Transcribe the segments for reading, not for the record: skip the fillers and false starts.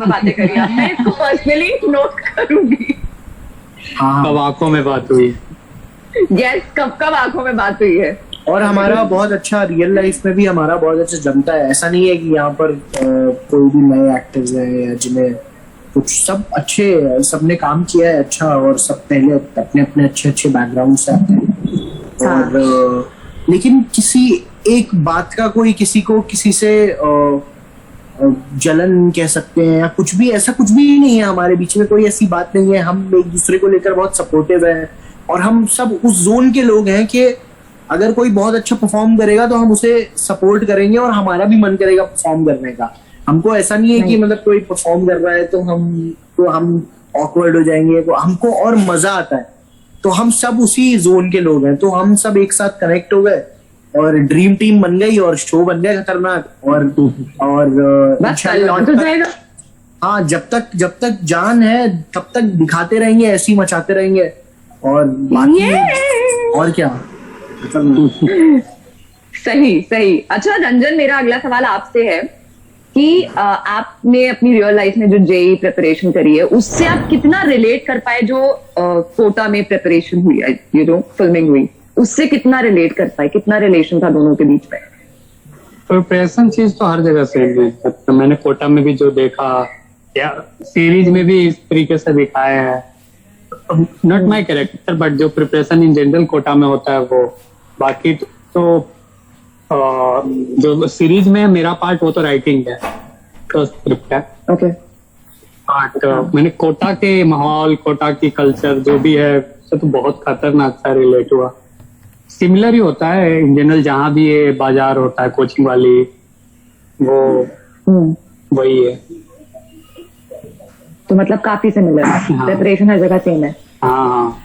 में बातें करी आपने, इसको पर्सनली नोट करूंगी। कब आंखों में बात हुई? यस, कब कब आंखों में बात हुई है। और हमारा बहुत अच्छा रियल लाइफ में भी हमारा बहुत अच्छा जमता है। ऐसा नहीं है कि यहाँ पर कोई भी नए एक्टर्स हैं या जिन्हें कुछ, सब अच्छे, सबने काम किया है अच्छा, और सब पहले अपने अपने अच्छे अच्छे बैकग्राउंड से आते हैं। और लेकिन किसी एक बात का कोई किसी को किसी से जलन कह सकते हैं या कुछ भी, ऐसा कुछ भी नहीं है हमारे बीच में, कोई ऐसी बात नहीं है। हम एक दूसरे को लेकर बहुत सपोर्टिव है और हम सब उस जोन के लोग हैं कि अगर कोई बहुत अच्छा परफॉर्म करेगा तो हम उसे सपोर्ट करेंगे और हमारा भी मन करेगा परफॉर्म करने का। हमको ऐसा नहीं है कि मतलब कोई परफॉर्म कर रहा है तो हम ऑकवर्ड हो जाएंगे, तो हमको और मजा आता है। तो हम सब उसी जोन के लोग हैं, तो हम सब एक साथ कनेक्ट हो गए और ड्रीम टीम बन गई और शो बन गया खतरनाक। और हाँ, जब तक जान है तब तक दिखाते रहेंगे, ऐसे ही मचाते रहेंगे। और बाकी और क्या। सही। अच्छा रंजन, मेरा अगला सवाल आपसे है कि आपने अपनी रियल लाइफ में जो जेई प्रिपरेशन करी है उससे आप कितना रिलेट कर पाए, जो कोटा में प्रिपरेशन हुई है, ये जो फिल्मिंग हुई, उससे कितना रिलेट कर पाए, कितना रिलेशन था दोनों के बीच में? प्रिपरेशन चीज तो हर जगह से है। तो मैंने कोटा में भी जो देखा या सीरीज में भी इस तरीके से दिखाया है, नॉट माई कैरेक्टर बट जो प्रिपरेशन इन जनरल कोटा में होता है वो। बाकी तो जो सीरीज में मेरा पार्ट वो तो राइटिंग है, तो स्क्रिप्ट है। ओके। बट मैंने कोटा के माहौल, कोटा की कल्चर जो भी है उससे तो बहुत खतरनाक सा रिलेट हुआ। सिमिलर ही होता है इन जनरल, जहाँ भी ये बाजार होता है कोचिंग वाली, वो वही है। तो मतलब काफी सिमिलर है, प्रिपरेशन हर जगह सेम है। हाँ।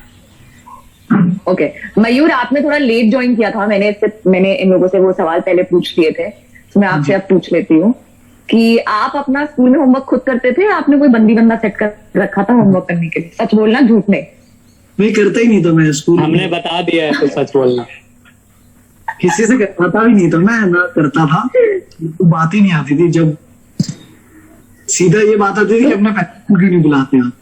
ओके। मयूर, आपने थोड़ा लेट ज्वाइन किया था, मैंने इन लोगों से वो सवाल पहले पूछ लिए थे, तो मैं आपसे अब पूछ लेती हूँ कि आप अपना स्कूल में होमवर्क खुद करते थे या आपने कोई बंदा सेट कर रखा था होमवर्क करने के लिए? सच बोलना, झूठ नहीं। मैं करता ही नहीं था, मैं स्कूल हमने बता दिया है तो सच बोलना। किसी से पता भी नहीं था, मैं ना करता था तो बात ही नहीं आती थी। जब सीधा ये बात आती थी कि अपने पेरेंट्स को क्यों नहीं बुलाते आप,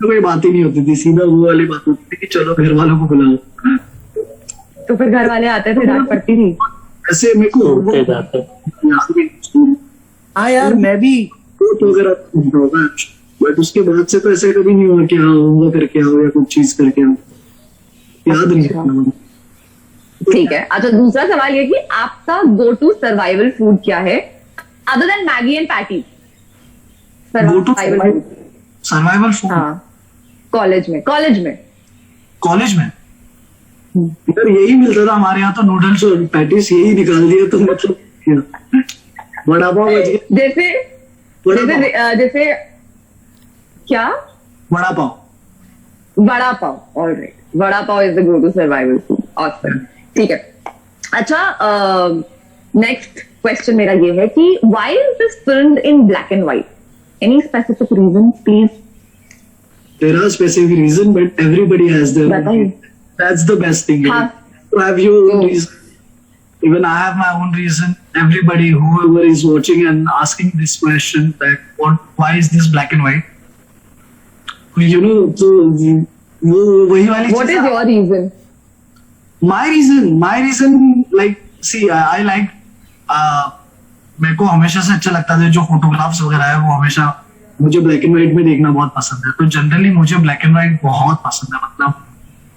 तो कोई बात ही नहीं होती थी, सीधा वो वाली बात होती थी कि चलो घर वालों को बुलाओ। तो फिर घर वाले आते थे, डांट पड़ती थी? ऐसे मेरे को हाँ यार, मैं भी तो अगर होगा, बट उसके बाद से तो ऐसे कभी नहीं हुआ कि हाँ होमवर्क करके आओ या कुछ चीज करके आओ, याद नहीं। ठीक है। अच्छा, दूसरा सवाल ये कि आपका गो टू सर्वाइवल फूड क्या है other than Maggi and patty? Survival food? हाँ, कॉलेज में यार यही मिलता था हमारे यहाँ तो, नूडल्स और पैटीज, यही निकाल दिया तो मतलब वड़ा पाव जैसे क्या? Vada pav. Alright, vada pav is the go to survival food. Awesome, ठीक है। अच्छा, नेक्स्ट क्वेश्चन मेरा ये है कि why is this filmed in black and white? Any specific reason please? There are specific reason, but everybody has their own. That's the best thing. To have your own reason. Even I have my own reason. Everybody, whoever is watching and asking this question, that why is this black and white? You know, so वही वाली. What is your reason? My reason, like, see, I like. मेरे को हमेशा से अच्छा लगता था जो फोटोग्राफ्स वगैरह है, वो हमेशा मुझे ब्लैक एंड व्हाइट में देखना बहुत पसंद है। तो जनरली मुझे ब्लैक एंड व्हाइट बहुत पसंद है, मतलब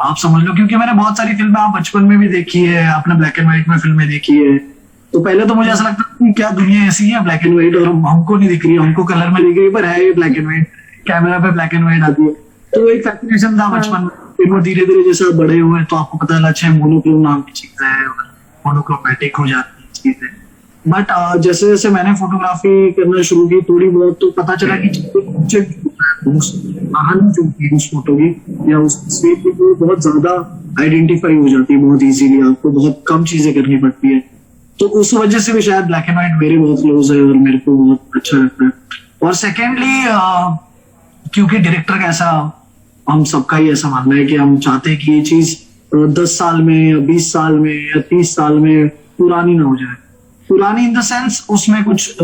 आप समझ लो, क्योंकि मैंने बहुत सारी फिल्में आप बचपन में भी देखी है, आपने ब्लैक एंड व्हाइट में फिल्में देखी है। तो पहले तो मुझे ऐसा लगता था कि क्या दुनिया ऐसी है ब्लैक एंड व्हाइट, और हमको नहीं दिख रही, हमको कलर में दिख रही है, पर है ये ब्लैक एंड व्हाइट, कैमरा पे ब्लैक एंड व्हाइट आती है। तो एक फैसिनेशन था बचपन में। फिर वो धीरे धीरे जैसे आप बड़े हुए तो आपको पता चला अच्छा मोनोक्रोम नाम की चीज है, मोनोक्रोमैटिक हो जाती है चीजें। बट जैसे जैसे मैंने फोटोग्राफी करना शुरू की थोड़ी बहुत, तो पता चला कि उस फोटो की या उस तस्वीर की वो बहुत ज्यादा आइडेंटिफाई हो जाती है बहुत इजीली, आपको बहुत कम चीजें करनी पड़ती है। तो उस वजह से भी शायद ब्लैक एंड व्हाइट मेरे बहुत क्लोज है और मेरे को बहुत अच्छा लगता है। और सेकेंडली क्योंकि डायरेक्टर का ऐसा, हम सबका ही ऐसा मानना है कि हम चाहते हैं कि ये चीज 10 साल में या 20 साल में या 30 साल में पुरानी ना हो जाए। पुरानी इन द सेंस उसमें कुछ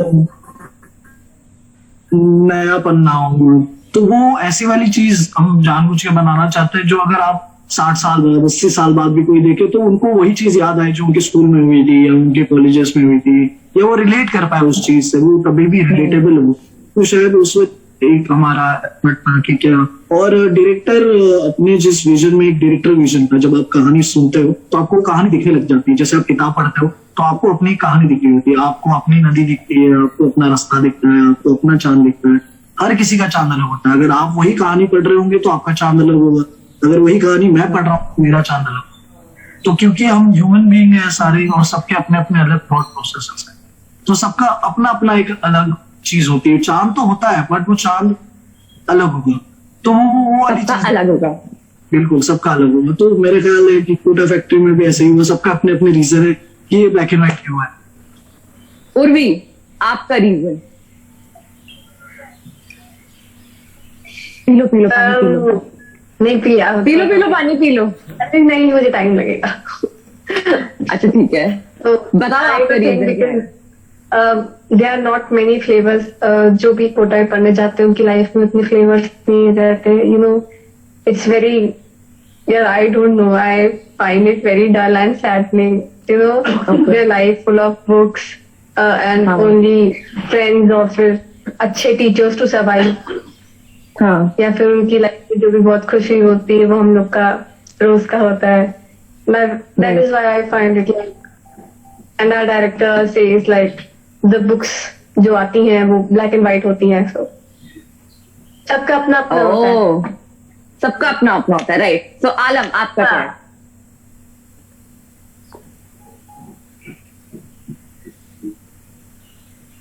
नयापन ना हो, तो वो ऐसी वाली चीज हम जानबूझ के बनाना चाहते हैं जो अगर आप 60 साल बाद 80 साल बाद भी कोई देखे तो उनको वही चीज याद आए जो उनके स्कूल में हुई थी या उनके कॉलेजेस में हुई थी, या वो रिलेट कर पाए उस चीज से, वो कभी भी रिलेटेबल हो। तो शायद उसमें एक हमारा कि क्या, और डायरेक्टर अपने जिस विजन में, एक डायरेक्टर विजन का जब आप कहानी सुनते हो तो आपको कहानी दिखने लग जाती है। जैसे आप किताब पढ़ते हो तो आपको अपनी कहानी दिख रही होती है, आपको अपनी नदी दिखती है, आपको अपना रास्ता दिखता है, आपको अपना चांद दिखता है। हर किसी का चांद अलग होता है। अगर आप वही कहानी पढ़ रहे होंगे तो आपका चांद अलग होगा, अगर वही कहानी मैं पढ़ रहा हूँ मेरा चांद अलग होगा। तो क्योंकि हम ह्यूमन बीइंग है सारे, और सबके अपने अपने अलग थॉट प्रोसेसेस है, तो सबका अपना अपना एक अलग चीज होती है। चांद तो होता है बट वो चांद अलग होगा, तो वो वाली सबका चीज अलग होगा। बिल्कुल सबका अलग होगा। तो मेरे ख्याल है कि कोटा फैक्ट्री में भी ऐसे ही हुआ, सबका अपने अपने रीजन है कि ये ब्लैक एंड व्हाइट क्यों है। उर्वी, आपका रीजन? पी लो पानी पी लो। नहीं पिया, पी लो पानी पी लो। अरे नहीं, मुझे टाइम लगेगा। अच्छा ठीक है, तो बताओ आपका रीजन क्या है? There are not many flavours. जो भी कोटा में पढ़ने जाते हैं उनकी लाइफ में उतने फ्लेवर्स नहीं रहते, यू नो। इट्स वेरी, यार I don't know, I find it very dull and saddening, you know. Their life full of books and only friends, और फिर अच्छे टीचर्स टू सर्वाइव। हाँ, या फिर उनकी लाइफ में जो भी बहुत खुशी होती है वो हम लोग का रोज का होता है। That is why I find it like, and our director says like the books जो आती हैं वो ब्लैक एंड व्हाइट होती हैं। सो सबका अपना अपना होता है। सबका अपना अपना होता है, राइट। सो आलम, आपका क्या है?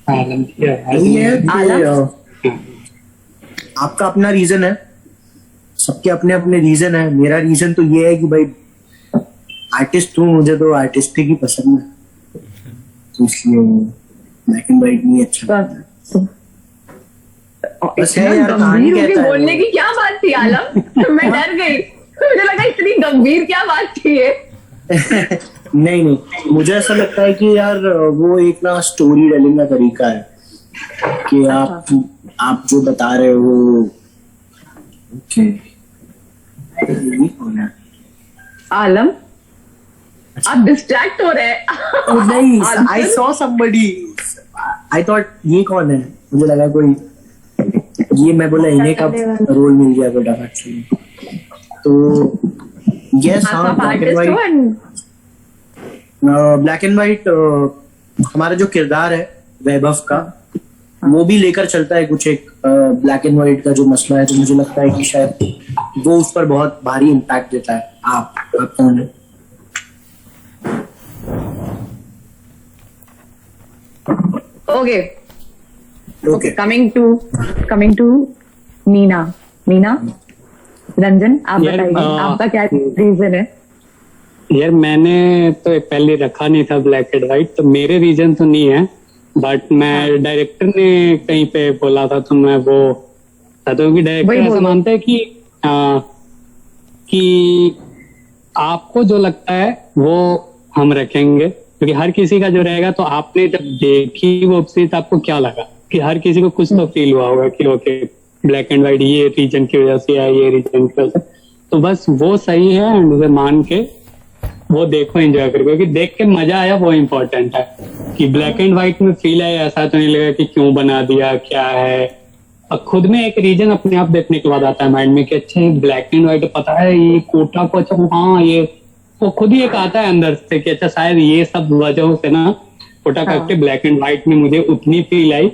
आलम क्या है? यही है कि, आलम? आपका अपना रीजन है, सबके अपने अपने रीजन है। मेरा रीजन तो ये है कि भाई आर्टिस्ट हूँ, मुझे तो आर्टिस्ट ही पसंद है, तो इसलिए ब्लैक एंड व्हाइट नहीं अच्छा। बस है यार, कहानी गंभीर होके कहता है बोलने की क्या बात थी आलम? मैं डर गई, मुझे लगा इतनी गंभीर क्या बात थी ये। नहीं, मुझे ऐसा लगता है कि यार वो एक ना स्टोरी टेलिंग का तरीका है कि आप जो बता रहे हो। ओके, आलम, आप डिस्ट्रैक्ट हो रहे हैं। नहीं, I saw somebody, I thought ये कौन है, मुझे लगा कोई ये, मैं बोला इन्हें कब रोल मिल गया फटाफट से। तो यस, हाँ, ब्लैक एंड व्हाइट हमारा जो किरदार है वैभव का, वो भी लेकर चलता है कुछ एक ब्लैक एंड व्हाइट का जो मसला है। तो मुझे लगता है कि शायद वो उस पर बहुत भारी इम्पैक्ट देता है। आप कौन है? Okay, coming to Meena. Ranjan, आप यार, बताइए आपका क्या रीजन है? यार मैंने तो पहले रखा नहीं था ब्लैक एंड व्हाइट, तो मेरे रीजन तो नहीं है, बट मैं डायरेक्टर ने कहीं पे बोला था तो मैं वो बताता हूँ कि डायरेक्टर ऐसा मानता है कि आपको जो लगता है वो हम रखेंगे, क्योंकि हर किसी का जो रहेगा। तो आपने जब देखी वो चीज आपको क्या लगा कि हर किसी को कुछ तो फील हुआ होगा कि ओके ब्लैक एंड व्हाइट ये रीजन की वजह से है, ये रीजन की वजह से, तो बस वो सही है। एंड उसे मान के वो देखो, एंजॉय करो, क्योंकि देख के मजा आया वो इम्पोर्टेंट है। कि ब्लैक एंड व्हाइट में फील है ऐसा तो नहीं लगा कि क्यों बना दिया, क्या है। और खुद में एक रीजन अपने आप देखने के बाद आता है माइंड में कि अच्छा ब्लैक एंड व्हाइट पता है ये कोटा को, अच्छा हाँ ये वो खुद ही एक आता है अंदर से कि अच्छा शायद ये सब वजहों से ना कोटा करके ब्लैक एंड व्हाइट में मुझे उतनी फील आई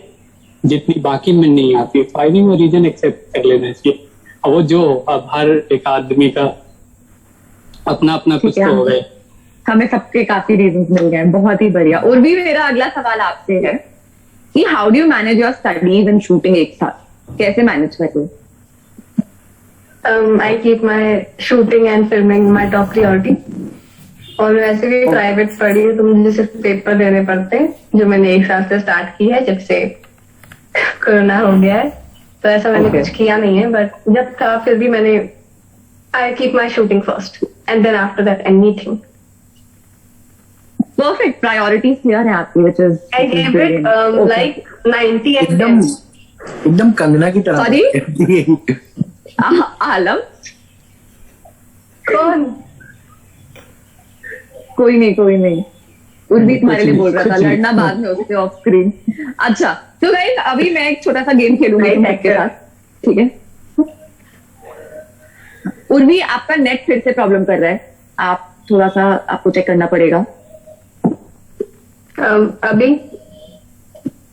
जितनी बाकी में नहीं आती। तो आई थिंक वो रीजन एक्सेप्ट कर लेना चाहिए। और वो जो अब हर एक आदमी का अपना अपना कुछ तो हो गए, हमें सबके काफी रीजंस मिल गए, बहुत ही बढ़िया। और भी मेरा अगला सवाल आपसे है कि how do you manage your studies and shooting एक साथ, कैसे मैनेज करते हो? I keep my shooting and filming my top priority. और वैसे भी प्राइवेट पढ़ी है तो मुझे सिर्फ पेपर देने पड़ते हैं, जो मैंने एक साल से स्टार्ट की है जब से कोरोना हो गया है। तो ऐसा मैंने कुछ किया नहीं है, बट जब था फिर भी मैंने I keep my shooting first and then after that anything. Perfect, priorities clear है आपकी, which is I gave it like 90 and एकदम 10. एकदम कंगना की तरह। Sorry? आलम, कौन? कोई नहीं, उर्वी तुम्हारे लिए बोल रहा था, लड़ना बाद में उससे ऑफ स्क्रीन। अच्छा, तो गाइस अभी मैं एक छोटा सा गेम खेलूंगी तुम सबके साथ, ठीक है? उर्वी, आपका नेट फिर से प्रॉब्लम कर रहा है, आप थोड़ा सा आपको चेक करना पड़ेगा। अभी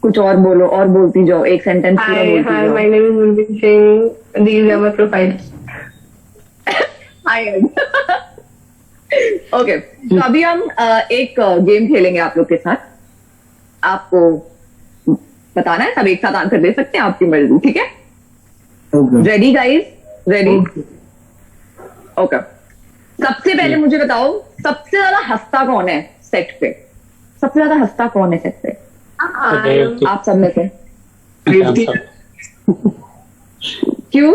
कुछ और बोलो, और बोलती जाओ, एक सेंटेंस पूरा Hi, बोलती hi, जाओ। my name is Urvi Singh. These are my profiles. Okay, तो अभी हम एक गेम खेलेंगे आप लोग के साथ। आपको बताना है, सब एक साथ आंसर दे सकते हैं, आपकी मर्जी, ठीक है? Okay. Ready guys, ready? Okay, सबसे पहले मुझे बताओ, सबसे ज्यादा हंसता कौन है सेट पे? सबसे ज्यादा हंसता कौन है सेट पे? आप सब में से? क्यों?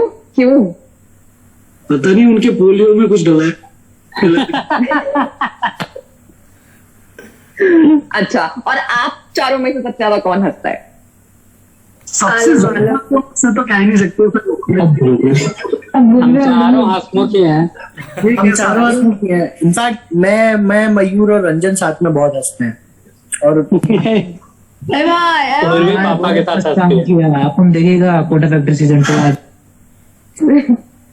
पता नहीं, उनके पोलियो में कुछ डला है। अच्छा, और आप चारों में से सबसे ज्यादा कौन हंसता है? सबसे ज्यादा से तो कह ही नहीं सकते। हम चारों हंसमुखी हैं। हम चारों हंसमुखी हैं। इनफैक्ट मैं मयूर और रंजन साथ में बहुत हंसते हैं, और और भी पापा के साथ हंसती है। अपन देखेगा कोटा फैक्ट्री सीजन 2 आज।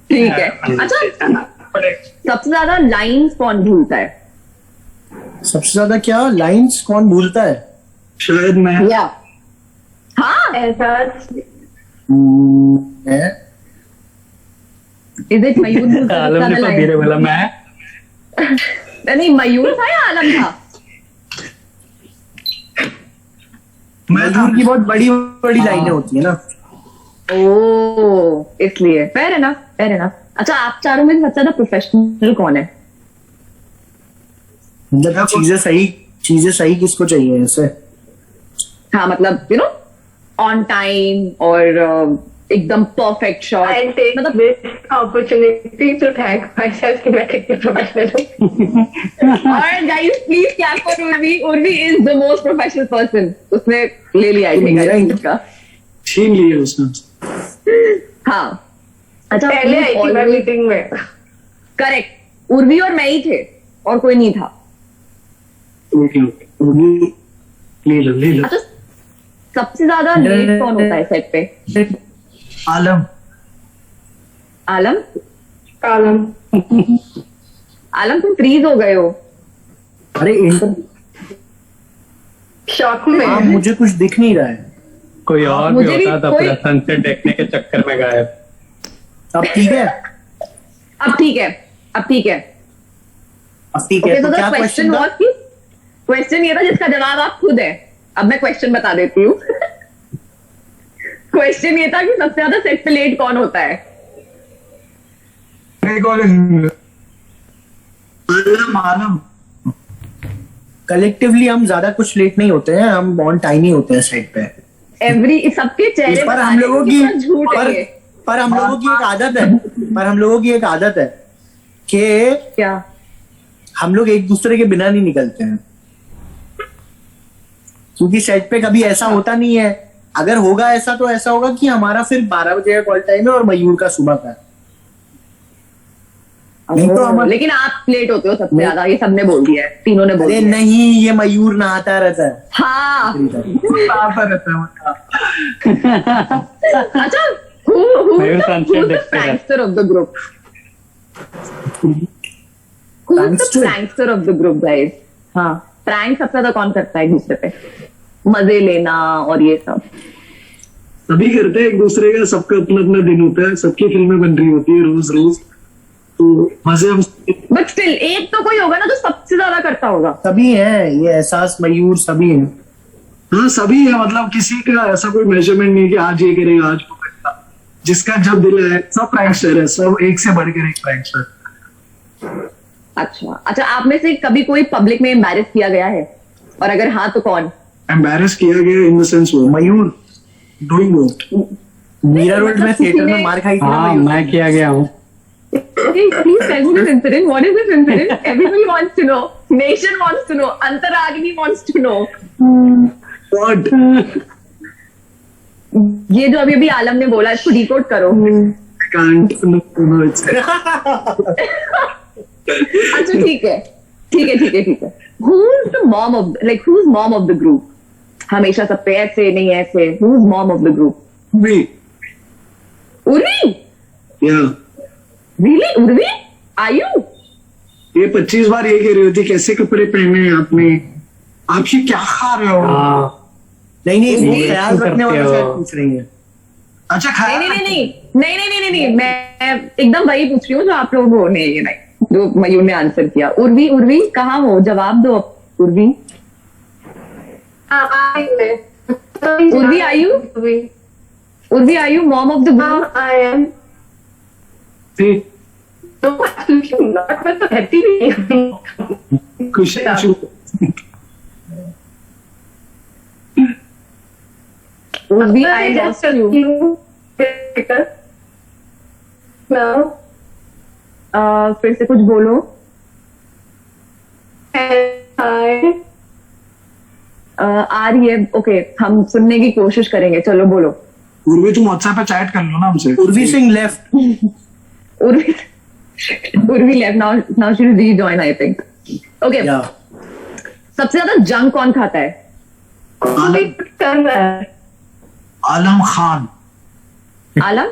ठीक है। अच्छा, सबसे ज्यादा लाइंस कौन भूलता है? सबसे ज्यादा क्या लाइंस कौन भूलता है? शायद मैं। या हाँ, ऐसा मैं इज इट मयूर भूलता है सबसे आलम ने ज्यादा तो धीरे लाइंस? बोला, मैं नहीं, मयूर था या आलम था? मयूर की बहुत बड़ी बड़ी लाइनें होती है ना। ओ, इसलिए फेयर एनफ। अच्छा, आप चारों में सबसे ज्यादा प्रोफेशनल कौन है? मतलब चीजें सही किसको चाहिए ऐसे? हाँ, मतलब यू नो ऑन टाइम और एकदम परफेक्ट शॉट, I'll take मतलब this opportunity to thank myself कि मैं कितनी प्रोफेशनल हूँ। और guys please clap for Urvi. Urvi is the most professional person. उसने ले लिया मेरा का। छीन लिए उसने। हाँ, अच्छा, पहले आई थी मैं मीटिंग में। करेक्ट, उर्वी और मैं ही थे और कोई नहीं था। ओके, ले लो। अच्छा, सबसे ज्यादा लेट कौन होता है सेट पे? आलम। आलम, तुम फ्रीज हो गए हो। अरे शॉक में। हाँ, मुझे कुछ दिख नहीं रहा है। कोई और भी मुझे भी होता था, कोई- पूरा सनसेट देखने के चक्कर में गायब। अब ठीक है। अब ठीक है। ओके, तो क्या क्वेश्चन था? क्वेश्चन ये था जिसका जवाब आप खुद है। अब मैं क्वेश्चन बता देती हूँ। क्वेश्चन ये था कि सबसे ज्यादा सेट पे लेट कौन होता है? आलम। कलेक्टिवली हम ज्यादा कुछ लेट नहीं होते हैं, हम ऑन टाइम ही होते हैं सेट पे। सबके चेहरे पर पे हम लोगों की झूठ है ये। पर हम लोगों की एक आदत है कि क्या? हम लोग एक दूसरे के बिना नहीं निकलते हैं, क्योंकि सेट पे कभी ऐसा होता नहीं है। अगर होगा ऐसा तो ऐसा होगा कि हमारा फिर 12 बजे का कॉल टाइम है और मयूर का सुबह का है। नहीं तो हम- लेकिन आप लेट होते हो सबसे ज्यादा, ये सबने बोल दिया है, तीनों ने बोल अरे दिया है। नहीं, ये मयूर नहाता रहता है। हाँ, आता रहता है। अच्छा, मयूर sunset देखते हैं। prankster of the group? Who's the Prankster? prankster of the group, guys? हाँ, प्रैंक सबसे ज्यादा कौन करता है एक दूसरे पे? मजे लेना और ये सब। सभी करते हैं एक दूसरे का, सबका अपना अपना दिन होता है, सबकी फिल्में बन रही होती है रोज, तो मजे हम। बट स्टिल एक तो कोई होगा ना जो सबसे ज्यादा करता होगा। सभी हैं, ये एहसास मयूर सभी हैं। हाँ, सभी है, मतलब किसी का ऐसा कोई मेजरमेंट नहीं कि आज ये करेगा आज वो करेगा। जिसका जब दिल है, सब प्रैंकस्टर है, सब एक से बढ़कर एक प्रैंकस्टर। अच्छा, आप में से कभी कोई पब्लिक में एम्बैरेस किया गया है? और अगर हाँ तो कौन? एम्बैरेस किया गया इन द सेंस वो मयूर डूइंग व्हाट? मीरा रोड में थिएटर में मार खाई थी ना हाँ, मयूर। मैं किया गया हूँ। Okay, please tell me this incident. What is this incident? Everybody wants to know. Nation wants to know, Antaragni wants to know. What? ये जो अभी अभी आलम ने बोला, इसको डिकोड करो। I can't. No, it's. अच्छा ठीक है, ठीक है, ठीक है, ठीक है। Who's the mom of, like who's mom of the group? हमेशा सब पे ऐसे नहीं ऐसे। Who's mom of the group? Me. Urvi? Yeah. Really? Urvi? Are you? ये 25 बार ये कह रही होती कैसे कपड़े पहने हैं आपने, आप ये क्या खा रहे हो। हाँ नहीं नहीं, वो ये ख्याल क्यों रखने करते वाला हो? शायद पूछ रही है। अच्छा खाया नहीं नहीं नहीं नहीं नहीं नहीं नहीं नहीं, मैं एकदम वही पूछ रही हूँ जो आप लोगों ने ये नहीं, जो मयूर ने आंसर किया। उर्वी, उर्वी कहाँ हो? जवाब दो Urvi. Urvi I you? Urvi I you mom of the group? I am. थी No, absolutely not. मैं तो रहती नहीं हूँ। खुशी Urvi I lost you. No. फिर से कुछ बोलो। Hi. आ रही है, ओके, हम सुनने की कोशिश करेंगे, चलो बोलो। उर्वी तुम व्हाट्सएप पे चैट कर लो ना हमसे। Urvi Singh left. Urvi Urvi left, now she will rejoin I think. Okay, या सबसे ज्यादा जंक कौन खाता है? आलम कर रहा है। आलम खान। आलम?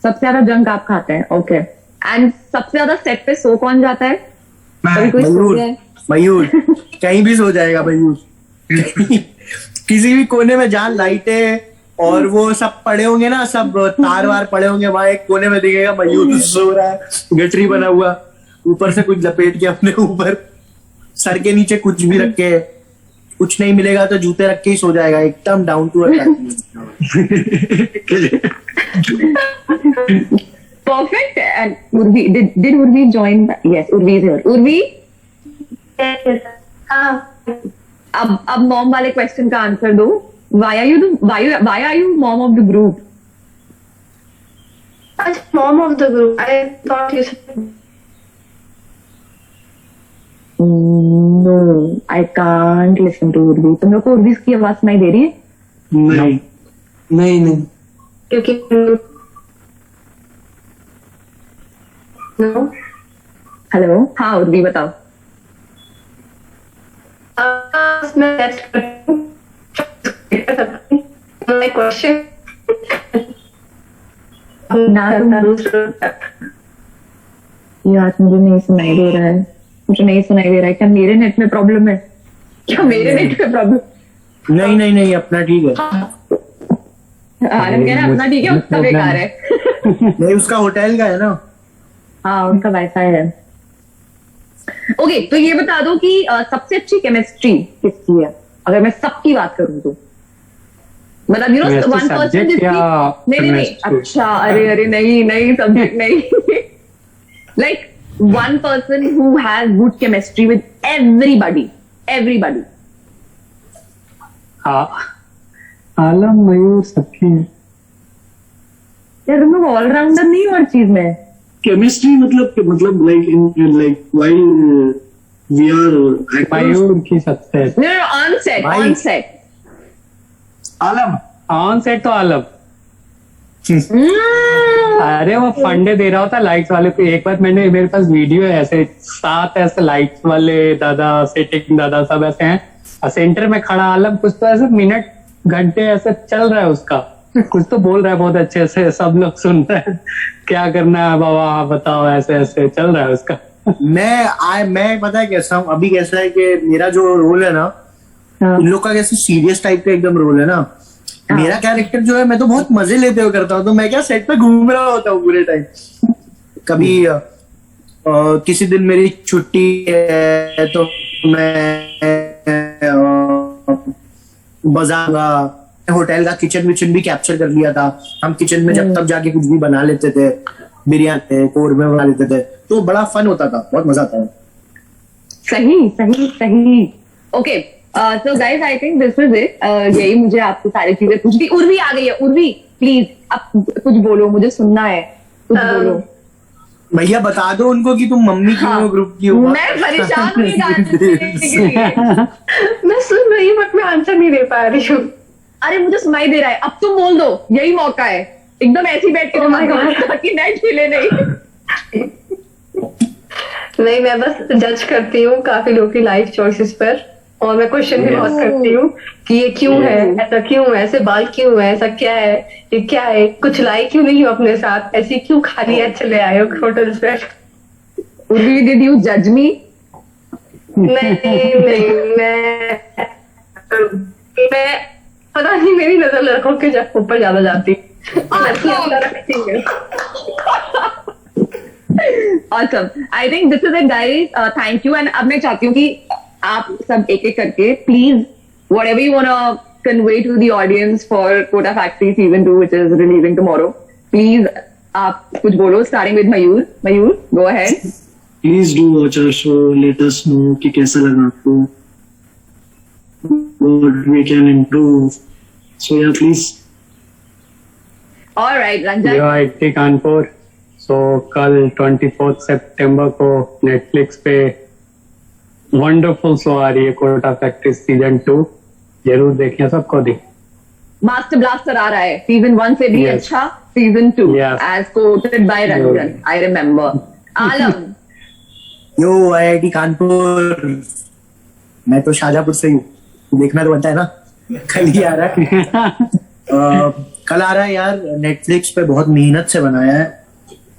सबसे ज्यादा जंक आप खाते हैं, ओके। एंड सबसे ज्यादा सेट पे सो कौन जाता है? कभी मैं कोई सो मयूर, गया है? मयूर कहीं भी सो जाएगा मयूर। किसी भी कोने में जहाँ लाइटें और वो सब पड़े होंगे ना, सब तार वार पड़े होंगे, वहां एक कोने में दिखेगा मयूर सो रहा है, गठरी बना हुआ, ऊपर से कुछ लपेट के अपने ऊपर, सर के नीचे कुछ भी रख के, कुछ नहीं मिलेगा तो जूते रख के ही सो जाएगा, एकदम down to earth. Perfect. And Urvi, did Urvi join? Yes, Urvi is here. Urvi, अब मॉम वाले क्वेश्चन का आंसर दो। Why are you mom of the group? Mom of the group. I thought you said. No, I can't listen to Urvi. तुम लोग को उर्वी की आवाज सुनाई दे रही है? नहीं नहीं नहीं, क्योंकि no. हेलो, हाँ उर्वी बताओ। मैं टेस्ट my question. ना यार मुझे नहीं सुनाई दे रहा है, मुझे नहीं सुनाई दे रहा है। क्या मेरे नेट में प्रॉब्लम है? क्या मेरे नेट में प्रॉब्लम? नहीं नहीं नहीं, अपना ठीक है। आलम कह रहा है अपना ठीक है, उसका बेकार है। नहीं, उसका होटल का है ना। हाँ, उनका वाईफाई है। ओके, तो ये बता दो कि सबसे अच्छी केमिस्ट्री किसकी है? अगर मैं सबकी बात करूं तो मतलब you know Chemistry one person subject जिसकी या नहीं नहीं नहीं, chemistry? अच्छा, अरे नहीं नहीं, सब्जेक्ट नहीं। Like one person who has good chemistry with everybody. हाँ आलम मयूर सबकी। यार तुम लोग ऑलराउंडर नहीं हो हर चीज में। केमिस्ट्री मतलब like in like while we are actors. Mayur की सबसे ऑन सेट, भाई। On set. Alam on set तो आलम। अरे वो फंडे दे रहा होता लाइट्स वाले को। एक बार मैंने, मेरे पास वीडियो है ऐसे 7 ऐसे लाइट्स वाले दादा, सेटिंग दादा सब ऐसे हैं, और सेंटर में खड़ा आलम कुछ तो ऐसे मिनट घंटे ऐसे चल रहा है उसका, कुछ तो बोल रहा है बहुत अच्छे से, सब लोग सुन रहे हैं। क्या करना है बाबा बताओ, ऐसे ऐसे चल रहा है उसका। मैं पता है कैसा हूँ अभी, कैसा है कि मेरा जो रोल है ना, हाँ। उन लोग का कैसे सीरियस टाइप का एकदम रोल है ना, मेरा कैरेक्टर जो है मैं तो बहुत मजे लेते हुए करता हूँ। तो मैं क्या सेट पे घूम रहा होता हूँ पूरे टाइम। कभी किसी दिन मेरी छुट्टी है तो मैं बाजार, होटल का किचन विचन भी कैप्चर कर लिया था। हम किचन में जब तब जाके कुछ भी बना लेते थे, बिरयानी कोरमे बना लेते थे, तो बड़ा फन होता था, बहुत मजा आता है। सही सही सही। Okay, so guys I think this is it. यही मुझे आपको सारी चीजें पूछनी। उर्वी आ गई है। उर्वी प्लीज अब कुछ बोलो, मुझे सुनना है, कुछ बोलो। भैया बता दो उनको कि तुम मम्मी क्यों हो ग्रुप की हो। मैं परेशान हूँ ये गाने सुनने के लिए। मैं सुन रही हूँ बट मैं आंसर नहीं दे पा रही हूँ। अरे मुझे सुनाई दे रहा है, अब तुम बोल दो, यही मौका है। एकदम ऐसी बैठ के Oh my God. ताकि नेट हिले नहीं। नहीं, मैं बस जज करती हूँ काफी लोगों की लाइफ चॉइसेस पर, और मैं क्वेश्चन भी बहुत करती हूँ कि ये क्यों है, ऐसा क्यों है, ऐसे बाल क्यों है, ऐसा क्या है, ये क्या है, कुछ लाई क्यों नहीं हो अपने साथ, ऐसी क्यों खाली है चले आए हो होटल पे। उर्वी, डिड यू जज मी? नहीं, मैं पता नहीं, मेरी नजर लड़कों के ऊपर ज्यादा जाती Awesome. I think this is it, guys. Thank you. And अब मैं चाहती हूँ कि आप सब एक एक करके please whatever you wanna convey to the audience for Kota Factory Season 2, which is releasing tomorrow. Please आप कुछ बोलो, starting with Mayur. Mayur, go ahead. Please do watch our show, let us know कि कैसा लगा आपको, what we can improve. So yeah please. All right, Ranjan. Yo IIT Kanpur. So कल 24 सितंबर को Netflix पे वंडरफुल शो आ रही है, कोटा फैक्ट्री सीजन 2। जरूर देखिए सबको दी। Master Blaster आ रहा है सीजन 1 से भी Yes. अच्छा, season 2 Yes. as quoted by Ranjan. I remember. Alam. Yo IIT Kanpur, मैं तो शाहजहांपुर से हूँ, देखना तो बनता है ना। कल ही आ रहा है। कल आ रहा है यार, नेटफ्लिक्स पे बहुत मेहनत से बनाया है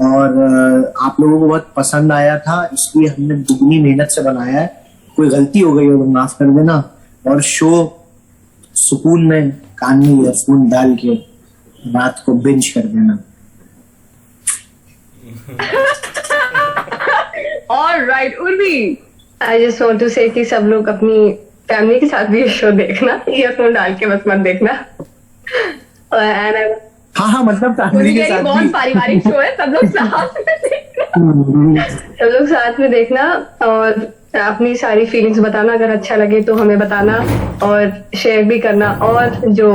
और आप लोगों को बहुत पसंद आया था, इसलिए हमने दुगनी मेहनत से बनाया है। कोई गलती हो गई हो तो माफ कर देना, और शो सुकून में कान में ईयरफोन डाल के रात को बिंज कर देना। All right, Urvi. I just want to say कि सब लोग अपनी फैमिली के साथ भी ये शो देखना, ईयरफोन डाल के बस मत देखना। एंड हाँ मतलब फैमिली उर्वी के कह रही साथ बहुत भी। पारिवारिक शो है, सब लोग साथ में देखना। सब लोग साथ में देखना और अपनी सारी फीलिंग्स बताना, अगर अच्छा लगे तो हमें बताना और शेयर भी करना, और जो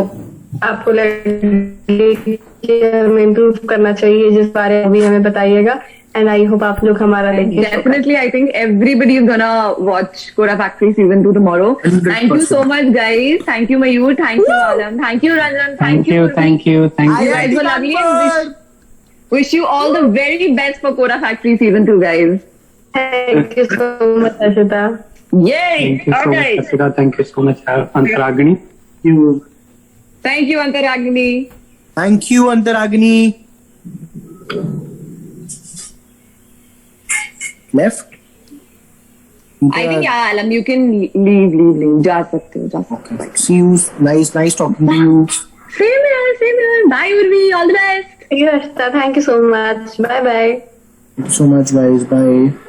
आपको लगे कि हमें इम्प्रूव करना चाहिए जिस बारे में भी हमें बताइएगा। एंड आई होप आप लोग हमारा देखें। Definitely, I think everybody is gonna watch Kota Factory Season 2 tomorrow. 100%. Thank you so much, guys. Thank you, Mayur. Thank you, Alam. Thank you, Ranjan. Thank you, Urvi. Thank you, thank You you. guys were lovely and wish you all the very best for Kota Factory Season 2, guys. Thank you so much Archita. Yay! Thank you so Okay. Much Asita, thank you so much Antaragni. Thank you, Antaragni. Thank you Antaragni. Left. I think, yeah, Alam, you can leave. जा सकते हो, जा सकते हो. See you. Nice talking to you. Same here. Bye, Urvi. All the best. Thank you Archita, thank you so much, bye bye. Thank you so much, guys. Bye.